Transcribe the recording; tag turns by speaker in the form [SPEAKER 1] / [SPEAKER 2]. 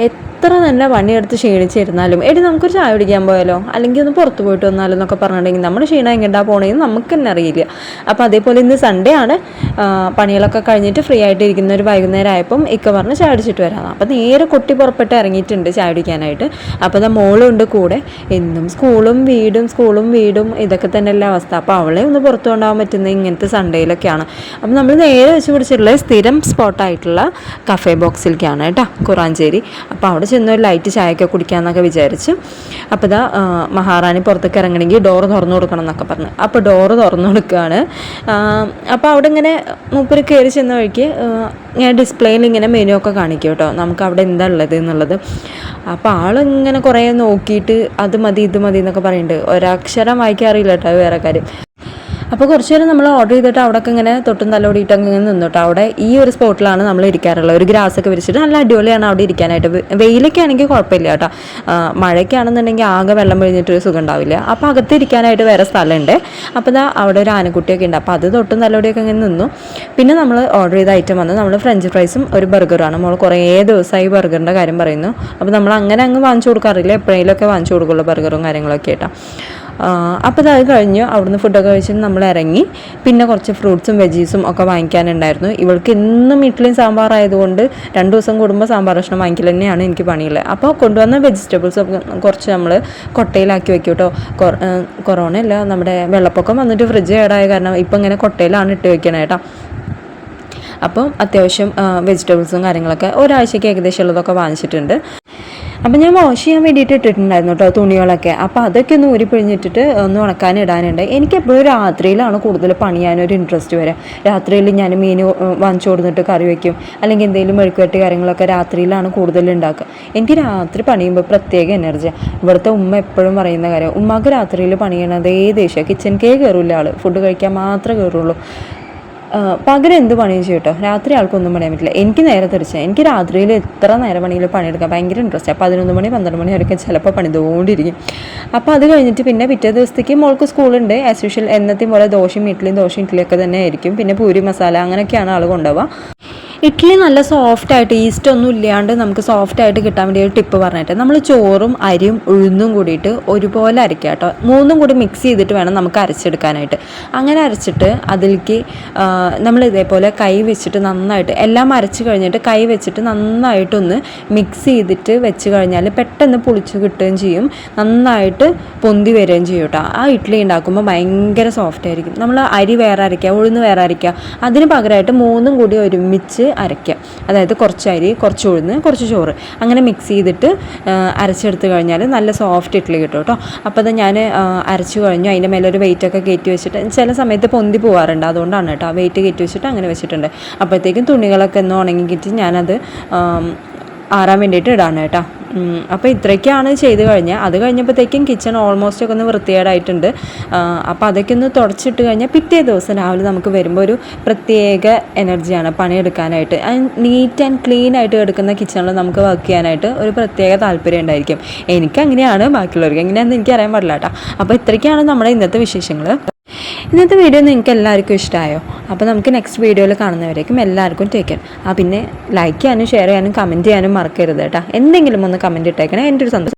[SPEAKER 1] എത്ര തന്നെ പണിയെടുത്ത് ക്ഷീണിച്ചിരുന്നാലും എടി നമുക്കൊരു ചായ കുടിക്കാൻ പോയാലോ, അല്ലെങ്കിൽ ഒന്ന് പുറത്ത് പോയിട്ട് വന്നാലോ എന്നൊക്കെ പറഞ്ഞിട്ടുണ്ടെങ്കിൽ നമ്മുടെ ക്ഷീണം എങ്ങോട്ടാ പോകണമെന്ന് നമുക്ക് തന്നെ അറിയില്ല. അപ്പോൾ അതേപോലെ ഇന്ന് സൺഡേ ആണ്, പണികളൊക്കെ കഴിഞ്ഞിട്ട് ഫ്രീ ആയിട്ട് ഇരിക്കുന്ന ഒരു വൈകുന്നേരം ആയപ്പം ഇക്ക പറഞ്ഞ് ചായ അടിച്ചിട്ട് വരാം. അപ്പോൾ നേരെ കൊട്ടി പുറപ്പെട്ട് ഇറങ്ങിയിട്ടുണ്ട് ചായ കുടിക്കാനായിട്ട്. അപ്പോൾ അത് മോളുണ്ട് കൂടെ. എന്നും സ്കൂളും വീടും ഇതൊക്കെ തന്നെയല്ലേ അവസ്ഥ. അപ്പോൾ അവളെ ഒന്ന് പുറത്തു കൊണ്ടുപോകാൻ പറ്റുന്നത് ഇങ്ങനത്തെ സൺഡേയിലൊക്കെയാണ്. അപ്പോൾ നമ്മൾ നേരെ വെച്ച് പിടിച്ചിട്ടുള്ള സ്ഥിരം സ്പോട്ടായിട്ടുള്ള കഫേ ബോക്സിലേക്കാണ് കേട്ടോ, കുറാഞ്ചേരി. അപ്പോൾ അവിടെ ചെന്ന് ഒരു ലൈറ്റ് ചായയൊക്കെ കുടിക്കാമെന്നൊക്കെ വിചാരിച്ചു. അപ്പോൾ ഇതാ മഹാറാണി പുറത്തേക്ക് ഇറങ്ങണമെങ്കിൽ ഡോറ് തുറന്നു കൊടുക്കണം എന്നൊക്കെ പറഞ്ഞു. അപ്പോൾ ഡോറ് തുറന്നു കൊടുക്കുകയാണ്. അപ്പോൾ അവിടെ ഇങ്ങനെ മൂപ്പര് കയറി ചെന്ന വഴിക്ക് ഇങ്ങനെ ഡിസ്പ്ലേയിൽ ഇങ്ങനെ മെനു ഒക്കെ കാണിക്കും കേട്ടോ, നമുക്ക് അവിടെ എന്താ ഉള്ളത് എന്നുള്ളത്. അപ്പോൾ ആളിങ്ങനെ കുറേ നോക്കിയിട്ട് അത് മതി ഇത് മതി എന്നൊക്കെ പറയുന്നുണ്ട്. ഒരക്ഷരം വായിക്കാറില്ല കേട്ടോ വേറെ കാര്യം. അപ്പോൾ കുറച്ച് നേരം നമ്മൾ ഓർഡർ ചെയ്തിട്ട് അവിടെയൊക്കെ ഇങ്ങനെ തൊട്ടും തലോടിയിട്ട് അങ്ങനെ നിന്നിട്ടോ. അവിടെ ഈ ഒരു സ്പോട്ടിലാണ് നമ്മൾ ഇരിക്കാറുള്ളത്. ഒരു ഗ്രാസൊക്കെ വിരിച്ചിട്ട് നല്ല അടിപൊളിയാണ് അവിടെ ഇരിക്കാനായിട്ട്. വെയിലൊക്കെ ആണെങ്കിൽ കുഴപ്പമില്ല കേട്ടോ. മഴയ്ക്കാണെന്നുണ്ടെങ്കിൽ ആകെ വെള്ളം പിഴിഞ്ഞിട്ടൊരു സുഖം ഉണ്ടാവില്ല. അപ്പോൾ അകത്തിരിക്കാനായിട്ട് വേറെ സ്ഥലമുണ്ട്. അപ്പോൾ ഇതാ അവിടെ ഒരു ആനക്കുട്ടിയൊക്കെ ഉണ്ട്. അപ്പോൾ അത് തൊട്ടും തലോടിയൊക്കെ ഇങ്ങനെ നിന്നു. പിന്നെ നമ്മൾ ഓർഡർ ചെയ്ത ഐറ്റം വന്ന് നമ്മൾ ഫ്രഞ്ച് ഫ്രൈസും ഒരു ബർഗറുമാണ്. നമ്മൾ കുറേ ദിവസമായി ബർഗറിൻ്റെ കാര്യം പറയുന്നു. അപ്പോൾ നമ്മൾ അങ്ങനെ അങ്ങ് വാങ്ങിച്ചു കൊടുക്കാറില്ല, എപ്പോഴെങ്കിലുമൊക്കെ വാങ്ങിച്ചു കൊടുക്കുള്ളൂ ബർഗറും കാര്യങ്ങളൊക്കെ കേട്ടോ. അപ്പോൾ അത് കഴിഞ്ഞു അവിടുന്ന് ഫുഡൊക്കെ കഴിച്ചിട്ട് നമ്മൾ ഇറങ്ങി. പിന്നെ കുറച്ച് ഫ്രൂട്ട്സും വെജീസും ഒക്കെ വാങ്ങിക്കാനുണ്ടായിരുന്നു. ഇവൾക്ക് എന്നും ഇഡ്ഡലിയും സാമ്പാറായതുകൊണ്ട് 2 ദിവസം കൂടുമ്പോൾ സാമ്പാർ കഷ്ണം വാങ്ങിക്കൽ തന്നെയാണ് എനിക്ക് പണിയുള്ളത്. അപ്പോൾ കൊണ്ടുവന്ന വെജിറ്റബിൾസൊക്കെ കുറച്ച് നമ്മൾ കൊട്ടയിലാക്കി വെക്കും കേട്ടോ. കൊറോണ അല്ല, നമ്മുടെ വെള്ളപ്പൊക്കം വന്നിട്ട് ഫ്രിഡ്ജ് കേടായ കാരണം ഇപ്പം ഇങ്ങനെ കൊട്ടയിലാണ് ഇട്ട് വെക്കണേ കേട്ടോ. അപ്പം അത്യാവശ്യം വെജിറ്റബിൾസും കാര്യങ്ങളൊക്കെ ഒരാഴ്ചയ്ക്ക് ഏകദേശം ഉള്ളതൊക്കെ വാങ്ങിച്ചിട്ടുണ്ട്. അപ്പം ഞാൻ വാഷ് ചെയ്യാൻ വേണ്ടിയിട്ട് ഇട്ടിട്ടുണ്ടായിരുന്നു കേട്ടോ തുണികളൊക്കെ. അപ്പോൾ അതൊക്കെ ഒന്ന് ഊരിപ്പിഴിഞ്ഞിട്ടിട്ട് ഒന്ന് ഉണക്കാൻ ഇടാനുണ്ട്. എനിക്ക് എപ്പോഴും രാത്രിയിലാണ് കൂടുതൽ പണിയാനൊരു ഇൻട്രസ്റ്റ് വരിക. രാത്രിയിൽ ഞാൻ മീൻ വാങ്ങിച്ചു കൊടുത്തിട്ട് കറി വയ്ക്കും, അല്ലെങ്കിൽ എന്തെങ്കിലും മെഴുക്കുവരട്ടി കാര്യങ്ങളൊക്കെ രാത്രിയിലാണ് കൂടുതൽ ഉണ്ടാക്കുക. എനിക്ക് രാത്രി പണിയുമ്പോൾ പ്രത്യേക എനർജിയാണ്. ഇവിടുത്തെ ഉമ്മ എപ്പോഴും പറയുന്ന കാര്യം, ഉമ്മക്ക് രാത്രിയിൽ പണിയണതേ ദേഷ്യം. കിച്ചണിക്കേ കയറില്ല ആൾ, ഫുഡ് കഴിക്കാൻ മാത്രമേ കയറുള്ളൂ. പകരം എന്ത് പണിയും ചെയ്യും കേട്ടോ, രാത്രി ആൾക്കൊന്നും പണിയാൻ പറ്റില്ല. എനിക്ക് നേരെ തിരിച്ചാൽ എനിക്ക് രാത്രിയിൽ എത്ര നേരം പണിയിൽ പണിയെടുക്കാൻ ഭയങ്കര ഇൻട്രസ്റ്റ്. 11 മണി 12 മണി വരെയൊക്കെ ചിലപ്പോൾ പണിതുകൊണ്ടിരിക്കും. അപ്പോൾ അത് കഴിഞ്ഞിട്ട് പിന്നെ പിറ്റേ ദിവസത്തേക്ക് മോൾക്ക് സ്കൂളുണ്ട്. ആസ് യൂഷ്വൽ എന്നത്തെയും പോലെ ദോശയും ഇഡ്ഡലിയൊക്കെ തന്നെ ആയിരിക്കും. പിന്നെ പൂരി മസാല അങ്ങനെയൊക്കെയാണ് ആൾ കൊണ്ടുപോവുക. ഇഡ്ഡലി നല്ല സോഫ്റ്റായിട്ട് ഈസ്റ്റൊന്നും ഇല്ലാണ്ട് നമുക്ക് സോഫ്റ്റായിട്ട് കിട്ടാൻ വേണ്ടി ഒരു ടിപ്പ് പറഞ്ഞിട്ട്, നമ്മൾ ചോറും അരിയും ഉഴുന്നും കൂടിയിട്ട് ഒരുപോലെ അരയ്ക്കുക കേട്ടോ. 3ഉം കൂടി മിക്സ് ചെയ്തിട്ട് വേണം നമുക്ക് അരച്ചെടുക്കാനായിട്ട്. അങ്ങനെ അരച്ചിട്ട് അതിലേക്ക് നമ്മൾ ഇതേപോലെ കൈ വെച്ചിട്ട് നന്നായിട്ട് എല്ലാം അരച്ച് കഴിഞ്ഞിട്ട് കൈ വെച്ചിട്ട് നന്നായിട്ടൊന്ന് മിക്സ് ചെയ്തിട്ട് വെച്ച് കഴിഞ്ഞാൽ പെട്ടെന്ന് പുളിച്ച് കിട്ടുകയും ചെയ്യും, നന്നായിട്ട് പൊന്തി വരികയും ചെയ്യും കേട്ടോ. ആ ഇഡ്ഡലി ഉണ്ടാക്കുമ്പോൾ ഭയങ്കര സോഫ്റ്റ് ആയിരിക്കും. നമ്മൾ അരി വേറെ അരയ്ക്കുക, ഉഴുന്ന് വേറെ അരയ്ക്കുക, അതിന് പകരമായിട്ട് 3ഉം കൂടി ഒരുമിച്ച് അരയ്ക്കുക. അതായത് കുറച്ച് അരി, കുറച്ച് ഉഴുന്ന്, കുറച്ച് ചോറ് അങ്ങനെ മിക്സ് ചെയ്തിട്ട് അരച്ചെടുത്ത് കഴിഞ്ഞാൽ നല്ല സോഫ്റ്റ് ഇഡ്ഡലി കിട്ടും കേട്ടോ. അപ്പോൾ അത് ഞാൻ അരച്ചു കഴിഞ്ഞു. അതിൻ്റെ മേലെ ഒരു വെയിറ്റൊക്കെ കയറ്റി വെച്ചിട്ട് ചില സമയത്ത് പൊന്തി പോകാറുണ്ട്, അതുകൊണ്ടാണ് കേട്ടോ വെയിറ്റ് കയറ്റി വെച്ചിട്ട് അങ്ങനെ വെച്ചിട്ടുണ്ട്. അപ്പോഴത്തേക്കും തുണികളൊക്കെ ഒന്ന് ഉണങ്ങിക്കിട്ട് ഞാനത് ആറാൻ വേണ്ടിയിട്ട് ഇടാണ് കേട്ടോ. അപ്പോൾ ഇത്രയൊക്കെയാണ് ചെയ്ത് കഴിഞ്ഞാൽ. അത് കഴിഞ്ഞപ്പോഴത്തേക്കും കിച്ചൺ ഓൾമോസ്റ്റ് ഒക്കെ ഒന്ന് വൃത്തികേടായിട്ടുണ്ട്. അപ്പോൾ അതൊക്കെ ഒന്ന് തുടച്ചിട്ട് കഴിഞ്ഞാൽ പിറ്റേ ദിവസം രാവിലെ നമുക്ക് വരുമ്പോൾ ഒരു പ്രത്യേക എനർജിയാണ് പണിയെടുക്കാനായിട്ട്. നീറ്റ് ആൻഡ് ക്ലീൻ ആയിട്ട് കിടക്കുന്ന കിച്ചണിൽ നമുക്ക് വർക്ക് ചെയ്യാനായിട്ട് ഒരു പ്രത്യേക താല്പര്യം ഉണ്ടായിരിക്കും. എനിക്കങ്ങനെയാണ്, ബാക്കിയുള്ളവർക്ക് എങ്ങനെയാണെന്ന് എനിക്കറിയാൻ പാടില്ല കേട്ടോ. അപ്പോൾ ഇത്രയൊക്കെയാണ് നമ്മുടെ ഇന്നത്തെ വിശേഷങ്ങൾ. ഇന്നത്തെ വീഡിയോ നിങ്ങൾക്ക് എല്ലാവർക്കും ഇഷ്ടമായോ? അപ്പോൾ നമുക്ക് നെക്സ്റ്റ് വീഡിയോയിൽ കാണുന്നവരേക്കും എല്ലാവർക്കും ടേക്ക് കെയർ. പിന്നെ ലൈക്ക് ചെയ്യാനും ഷെയർ ചെയ്യാനും കമൻറ്റ് ചെയ്യാനും മറക്കരുത് കേട്ടോ. എന്തെങ്കിലും ഒന്ന് കമൻറ്റ് ഇട്ടേക്കണേ, എൻ്റെ ഒരു സന്തോഷം.